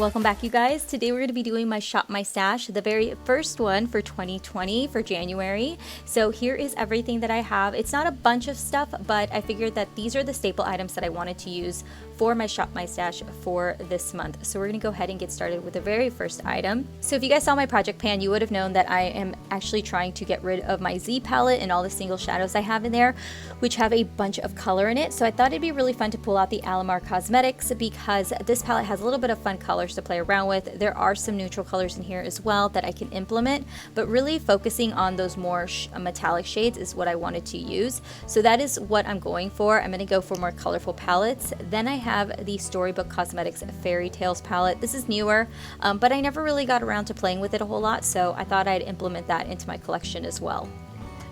Welcome back, you guys. Today we're going to be doing my Shop My Stash, the very first one for 2020 for January. So here is everything that I have. It's not a bunch of stuff, but I figured that these are the staple items that I wanted to use for my Shop My Stash for this month. So we're going to go ahead and get started with the very first item. So if you guys saw my project pan, you would have known that I am actually trying to get rid of my Z palette and all the single shadows I have in there, which have a bunch of color in it. So I thought it'd be really fun to pull out the Alamar Cosmetics because this palette has a little bit of fun colors to play around with. There are some neutral colors in here as well that I can implement, but really focusing on those more metallic shades is what I wanted to use. So that is what I'm going for. I'm going to go for more colorful palettes. Then I have the Storybook Cosmetics Fairy Tales palette. This is newer, but I never really got around to playing with it a whole lot, so I thought I'd implement that into my collection as well.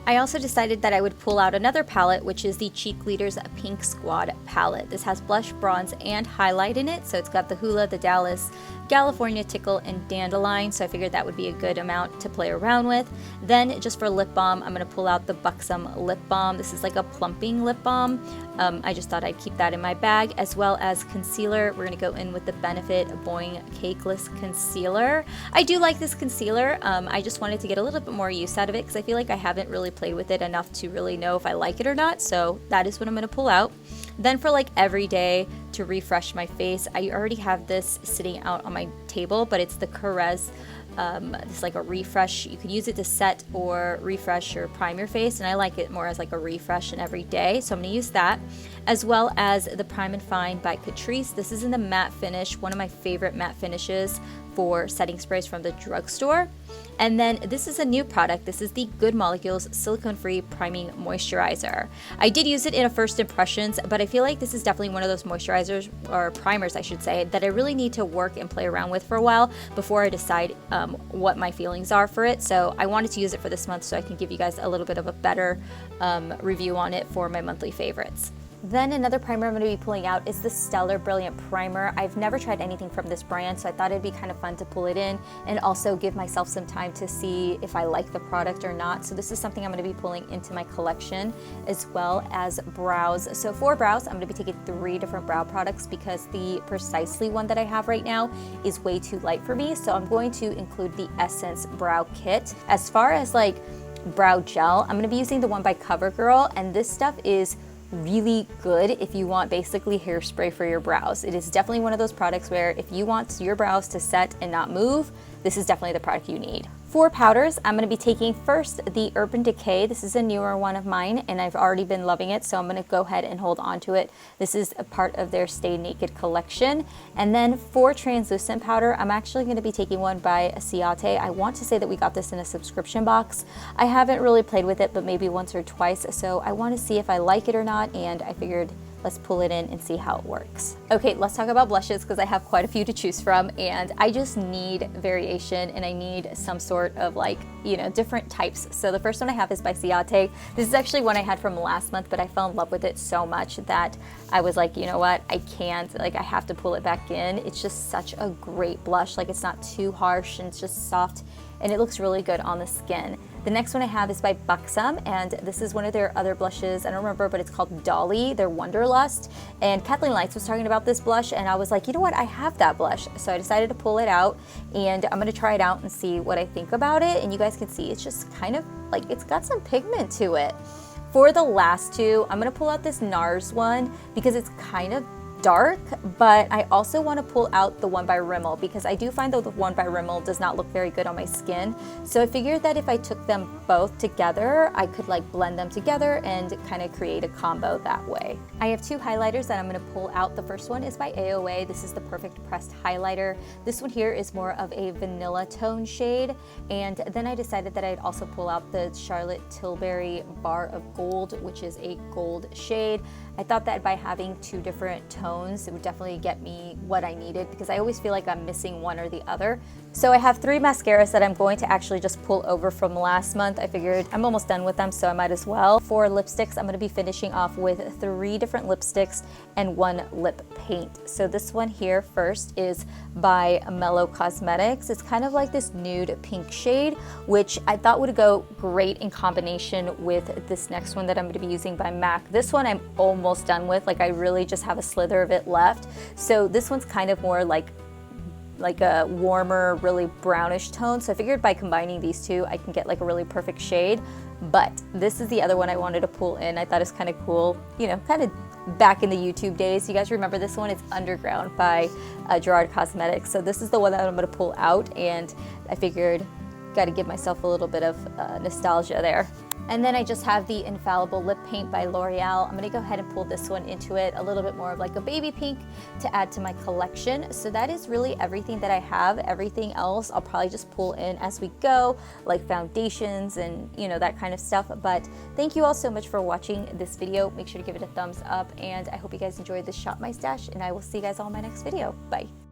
I also decided that I would pull out another palette, which is the Cheek Leaders Pink Squad palette. This has blush, bronze, and highlight in it. So it's got the Hoola, the Dallas, California Tickle, and Dandelion. So I figured that would be a good amount to play around with. Then just for lip balm, I'm going to pull out the Buxom Lip Balm. This is like a plumping lip balm. I just thought I'd keep that in my bag, as well as concealer. We're going to go in with the Benefit Boing Cakeless Concealer. I do like this concealer. I just wanted to get a little bit more use out of it because I feel like I haven't really played with it enough to really know if I like it or not. So that is what I'm going to pull out. Then for like every day to refresh my face, I already have this sitting out on my table, but it's the Carez. It's like a refresh. You can use it to set or refresh or prime your face, and I like it more as like a refresh in every day, so I'm going to use that, as well as the Prime and Fine by Catrice. This is in the matte finish, one of my favorite matte finishes for setting sprays from the drugstore. And then this is a new product. This is the Good Molecules Silicone-Free Priming Moisturizer. I did use it in a first impressions, but I feel like this is definitely one of those moisturizers, or primers I should say, that I really need to work and play around with for a while before I decide what my feelings are for it. So I wanted to use it for this month so I can give you guys a little bit of a better review on it for my monthly favorites. Then another primer I'm going to be pulling out is the Stellar Brilliant Primer. I've never tried anything from this brand, so I thought it'd be kind of fun to pull it in and also give myself some time to see if I like the product or not. So this is something I'm going to be pulling into my collection, as well as brows. So for brows, I'm going to be taking 3 different brow products because the Precisely one that I have right now is way too light for me. So I'm going to include the Essence Brow Kit. As far as like brow gel, I'm going to be using the one by Covergirl, and this stuff is really good if you want basically hairspray for your brows. It is definitely one of those products where if you want your brows to set and not move, this is definitely the product you need. For powders, I'm going to be taking first the Urban Decay. This is a newer one of mine, and I've already been loving it, so I'm going to go ahead and hold on to it. This is a part of their Stay Naked collection. And then for translucent powder, I'm actually going to be taking one by Ciate. I want to say that we got this in a subscription box. I haven't really played with it, but maybe once or twice, so I want to see if I like it or not, and I figured let's pull it in and see how it works. Okay, let's talk about blushes because I have quite a few to choose from, and I just need variation and I need some sort of like, you know, different types. So the first one I have is by Ciate. This is actually one I had from last month, but I fell in love with it so much that I was like, you know what, I can't, like I have to pull it back in. It's just such a great blush. Like it's not too harsh and it's just soft and it looks really good on the skin. The next one I have is by Buxom, and this is one of their other blushes. I don't remember, but it's called Dolly, their Wonderlust. And Kathleen Lights was talking about this blush, and I was like, you know what, I have that blush. So I decided to pull it out, and I'm gonna try it out and see what I think about it. And you guys can see it's just kind of like, it's got some pigment to it. For the last two, I'm gonna pull out this NARS one because it's kind of dark, but I also want to pull out the one by Rimmel because I do find that the one by Rimmel does not look very good on my skin. So I figured that if I took them both together, I could like blend them together and kind of create a combo that way. I have 2 highlighters that I'm going to pull out. The first one is by AOA. This is the Perfect Pressed Highlighter. This one here is more of a vanilla tone shade, and then I decided that I'd also pull out the Charlotte Tilbury Bar of Gold, which is a gold shade. I thought that by having 2 different tones, it would definitely get me what I needed because I always feel like I'm missing one or the other. So I have 3 mascaras that I'm going to actually just pull over from last month. I figured I'm almost done with them, so I might as well. For lipsticks, I'm going to be finishing off with 3 different lipsticks and 1 lip paint. So this one here first is by Mellow Cosmetics. It's kind of like this nude pink shade, which I thought would go great in combination with this next one that I'm going to be using by MAC. This one I'm almost done with, like I really just have a slither of it left. So this one's kind of more like like a warmer, really brownish tone. So I figured by combining these two, I can get like a really perfect shade. But this is the other one I wanted to pull in. I thought it was kind of cool, you know, kind of back in the YouTube days. You guys remember this one? It's Underground by Gerard Cosmetics. So this is the one that I'm going to pull out, and I figured got to give myself a little bit of nostalgia there. And then I just have the Infallible Lip Paint by L'Oreal. I'm gonna go ahead and pull this one into it, a little bit more of like a baby pink to add to my collection. So that is really everything that I have. Everything else I'll probably just pull in as we go, like foundations and, you know, that kind of stuff. But thank you all so much for watching this video. Make sure to give it a thumbs up, and I hope you guys enjoyed this Shop My Stash, and I will see you guys all in my next video. Bye.